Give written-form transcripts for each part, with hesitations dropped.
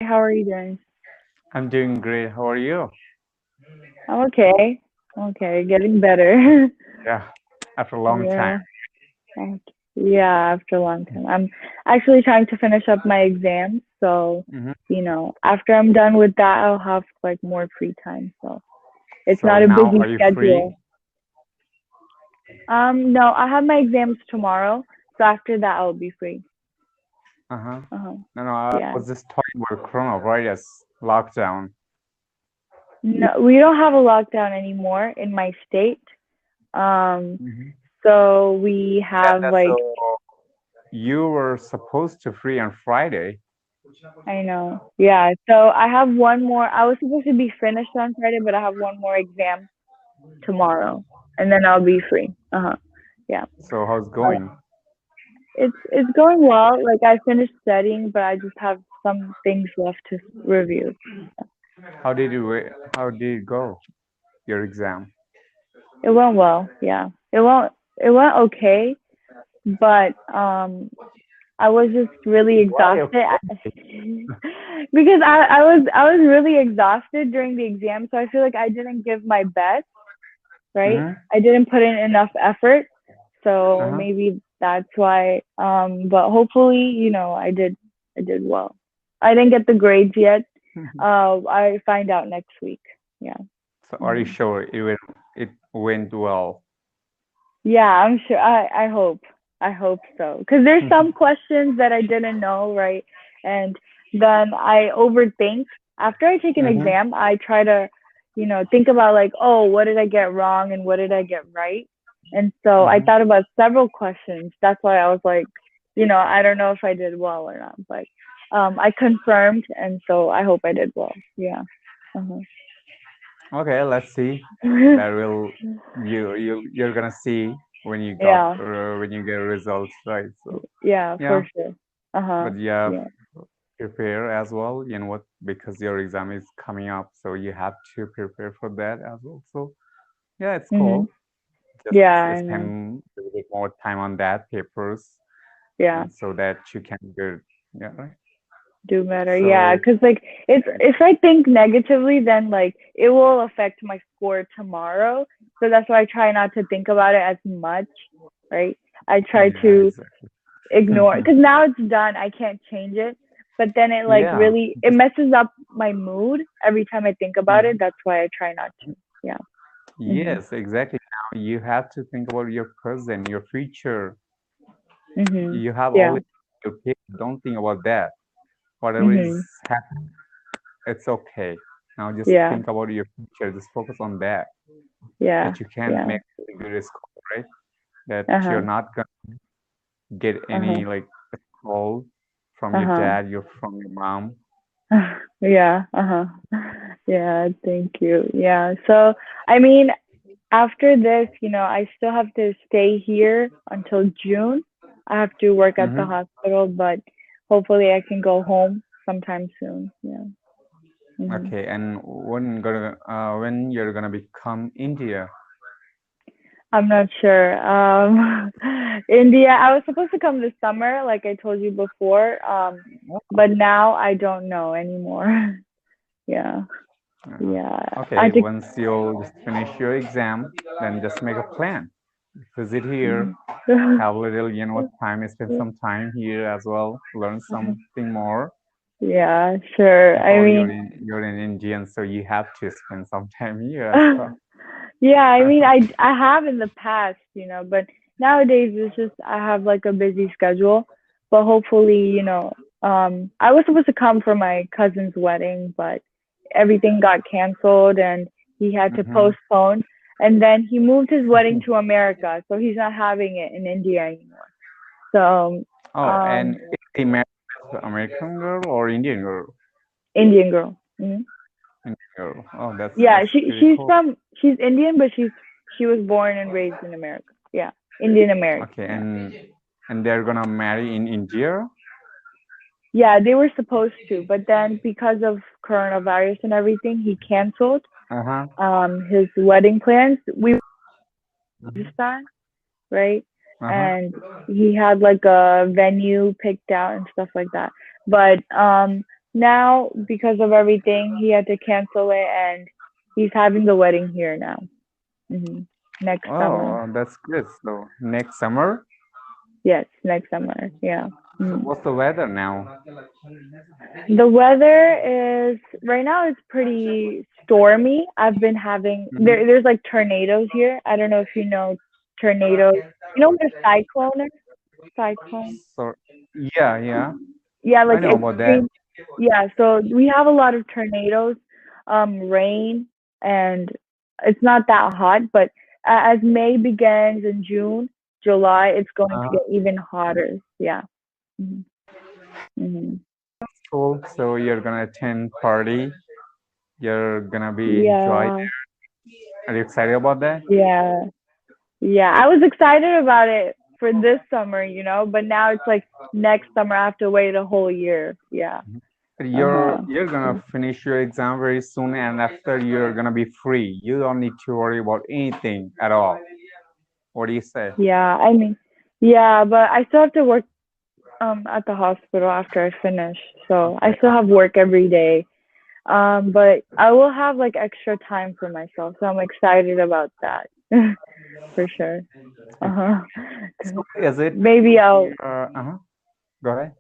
How are you doing? I'm doing great. How are you? I'm okay. Okay, getting better. Yeah, after a long time. Yeah. Okay. Yeah, after a long time. I'm actually trying to finish up my exams, so hmm after I'm done with that, I'll have like more free time. So it's So not a now, busy are you free? schedule. No, I have my exams tomorrow, so after that I'll be free. Uh-huh. Uh-huh. No, I Yeah. was just talking about coronavirus lockdown. No, we don't have a lockdown anymore in my state. Um, hmm so we Yeah, have that's like so. You were supposed to free on Friday. I know. Yeah. So I have one more. I was supposed to be finished on Friday, but I have one more exam tomorrow, and then I'll be free. Uh huh. Yeah. So how's Uh, going? it's going well. Like I finished studying, but I just have some things left to review. How did it go? Your exam? It went well. Yeah. It went okay, but I was just really Why? exhausted because I was really exhausted during the exam, so I feel like I didn't give my best, right? Mm-hmm. I didn't put in enough effort, so Uh-huh. maybe that's why. But hopefully, I did well. I didn't get the grades yet. I find out next week. Yeah. So are you hmm sure it went well? Yeah, I'm sure. I hope. I hope so. Because there's some questions that I didn't know, right? And then I overthink. After I take an Mm-hmm. exam, I try to, think about like, oh, what did I get wrong and what did I get right? And so I Mm-hmm. thought about several questions. That's why I was like, I don't know if I did well or not, but I confirmed, and so I hope I did well. Yeah. Uh-huh. Okay, let's see. That will you're gonna see Yeah. when you get results, right? So Yeah, yeah, for sure. Uh-huh. but yeah, Yeah. prepare as well. You know what? Because your exam is coming up, so you have to prepare for that as well. So yeah, it's Mhm. cool. Just Yeah, I know. spend a little bit more time on that papers, Yeah, and so that you can do. Yeah, right. do better. Yeah, So because like it's if I think negatively, then like it will affect my score tomorrow. So that's why I try not to think about it as much, right? I try yeah, to exactly. ignore because now it's done. I can't change it. But then it like Yeah, really it just messes up my mood every time I think about it. mhm. That's why I try not to. Yeah. Mhm. Yes, exactly. Now you have to think about your present, your future. Mhm. You have Yeah. always your kids. Don't think about that. Whatever is Mhm. happening, it's okay. Now just Yeah. think about your future. Just focus on that. Yeah. That you can Yeah. make a good score, right? That Uh you're huh. not gonna get Uh huh. any like call from Uh your huh. dad, from your mom. Yeah, uh-huh. Yeah, thank you. Yeah. So, I mean, after this, I still have to stay here until June. I have to work at the hmm hospital, but hopefully I can go home sometime soon. Yeah. hmm Okay, and when you're gonna become India? I'm not sure. India, I was supposed to come this summer, like I told you before. But now I don't know anymore. Yeah. Yeah. I Okay, have to. once you'll just finish your exam, then just make a plan. Visit here, have a little, time, spend some time here as well, learn something more Yeah, sure. I about mean, you're an Indian, so you have to spend some time here as well. yeah, I mean, I have in the past, but nowadays it's just I have like a busy schedule. But hopefully, I was supposed to come for my cousin's wedding, but everything got canceled and he had to hmm postpone. And then he moved his wedding to America, so he's not having it in India anymore. So, Oh, and um, is he married with American girl or Indian girl? Indian girl. Indian girl. Oh, Yeah, that's she pretty she's cool. from she's Indian, but she was born and raised in America. Yeah, Indian American. Okay, Yeah, and they're gonna marry in India. yeah, they were supposed to, but then because of coronavirus and everything, he canceled Uh-huh. his wedding plans. We were in Mhm. Pakistan, right? Uh-huh. And he had like a venue picked out and stuff like that. But now because of everything, he had to cancel it, and he's having the wedding here now. hmm Next summer. Oh, that's good. So next summer. Yes, next summer. Yeah. So Mhm. what's the weather now? The weather is right now it's pretty stormy. I've been having there's like tornadoes here. I don't know if you know tornadoes. You know what a cyclone is? Cyclone. So yeah, yeah, Yeah, I like know about that. extreme. Yeah, so we have a lot of tornadoes, rain, and it's not that hot, but as May begins in June, July, it's going to Uh, get even hotter. Yeah. hmm hmm cool. So you're gonna attend party. You're gonna be enjoy. Yeah. Are you excited about that? Yeah. Yeah. I was excited about it for this summer, but now it's like next summer I have to wait a whole year. Yeah. You're Uh-huh. you're gonna finish your exam very soon, and after you're gonna be free. You don't need to worry about anything at all. What do you say? Yeah. I mean, yeah, but I still have to work at the hospital after I finish. So I Okay. still have work every day. But I will have like extra time for myself. So I'm excited about that. For sure. Uh-huh. So is it? Maybe I'll Uh-huh. Go ahead.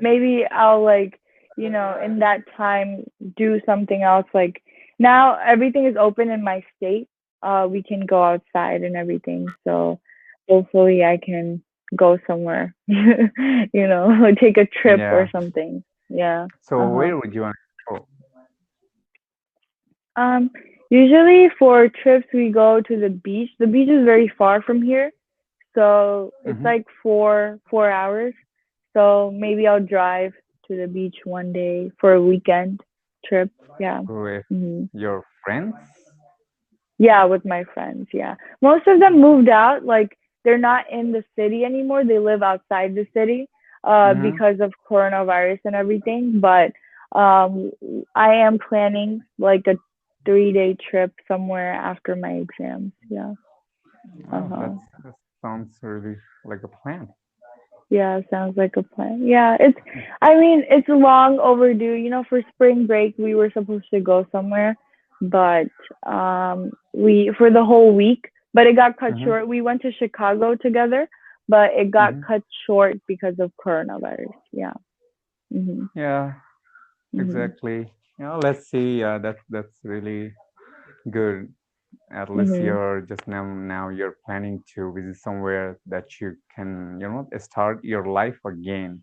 maybe I'll like, in that time do something else. Like now everything is open in my state. We can go outside and everything. So hopefully I can go somewhere, take a trip or Yeah. something. Yeah. So Uh-huh. where would you want to go? Um, Usually for trips we go to the beach. The beach is very far from here. So it's Mm-hmm. like four hours. So maybe I'll drive to the beach one day for a weekend trip. Yeah. With hmm your friends? Yeah, with my friends. Yeah. Most of them moved out. Like they're not in the city anymore. They live outside the city Mm-hmm. because of coronavirus and everything. But um, I am planning like a 3-day trip somewhere after my exams. Yeah. Uh Oh, huh. that sounds really like a plan. Yeah, sounds like a plan. Yeah, I mean, it's long overdue. For spring break, we were supposed to go somewhere, but for the whole week, but it got cut Mm-hmm. short. We went to Chicago together, but it got Mm-hmm. cut short because of coronavirus. Yeah. Mhm. Yeah, Mhm. exactly. Let's see. That's really good. At least Mhm. you're just now you're planning to visit somewhere that you can, start your life again.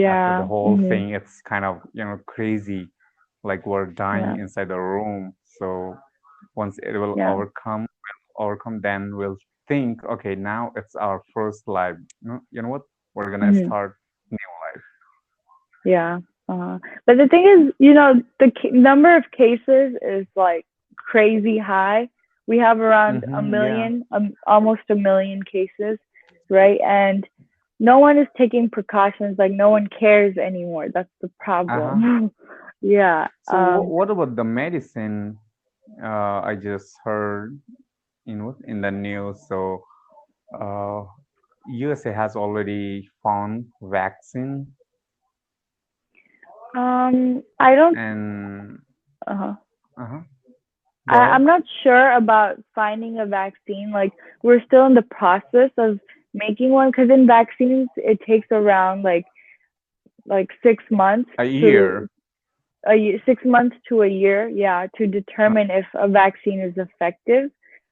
After the Yeah. whole Mhm. thing, it's kind of, crazy, like we're dying Yeah. inside the room. So once it will Yeah. overcome, then we'll think, okay, now it's our first life. You know what? We're gonna Mhm. start new life. Yeah. But the thing is, the number of cases is like crazy high. We have around a Mm-hmm, yeah. million, almost a million cases, right? And no one is taking precautions. Like no one cares anymore. That's the Uh-huh. problem. Yeah. So what about the medicine? I just heard, in the news. So uh, USA has already found vaccine, I don't. and Uh-huh. uh-huh, I, go ahead. I'm not sure about finding a vaccine. Like we're still in the process of making one because in vaccines it takes around like 6 months A to year. 6 months to a year, yeah, to Uh, determine if a vaccine is effective,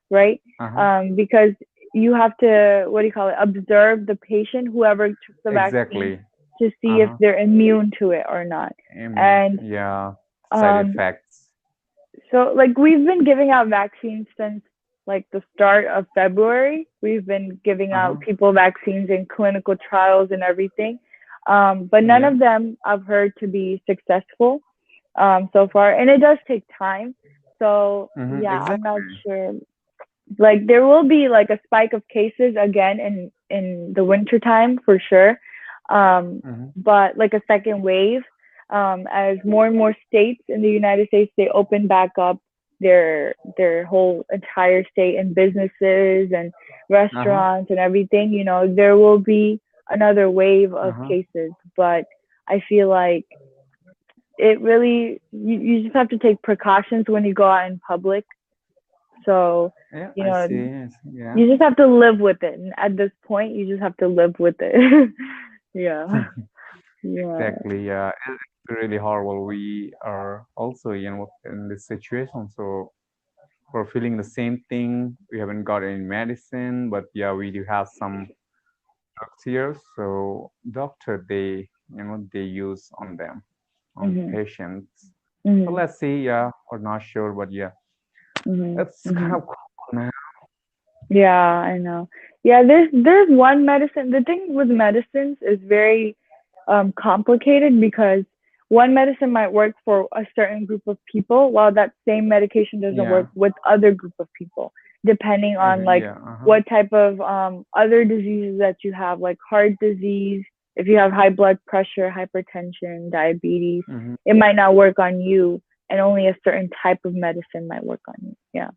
right? uh-huh. Because you have to, what do you call it, observe the patient, whoever took the vaccine, Exactly. to see if Uh-huh. they're immune to it or not. And Yeah. Side um, effects. so like we've been giving out vaccines since like the start of February. We've been giving out Uh-huh. people vaccines in clinical trials and everything. But none Yeah. of them I've heard to be successful so far, and it does take time. So Mm-hmm. yeah, I'm not Exactly. sure. Like there will be like a spike of cases again in the winter time for sure, Mm-hmm. but like a second wave, as more and more states in the United States they open back up their whole entire state and businesses and Uh-huh. restaurants and everything. There will be another wave of Uh-huh. cases, but I feel like it really you just have to take precautions when you go out in public. So, Yeah, you I know, see. I see. Yeah. you just have to live with it. And at this point, you just have to live with it. Yeah. Yeah. Exactly. Yeah. It's really horrible. We are also, in this situation. So we're feeling the same thing. We haven't got any medicine, but yeah, we do have some drugs here. So doctor, they use on them, on Mhm. patients. So Mhm. let's see. Yeah, we're not sure, but yeah, Mhm. it's kind Mhm. of cool now. Yeah, I know. Yeah, there's one medicine. The thing with medicines is very complicated because one medicine might work for a certain group of people, while that same medication doesn't work Yeah. with other group of people, depending on like Yeah. Uh-huh. what type of other diseases that you have, like heart disease. If you have high blood pressure, hypertension, diabetes, Hmm. it might not work on you, and only a certain type of medicine might work on you. Yeah.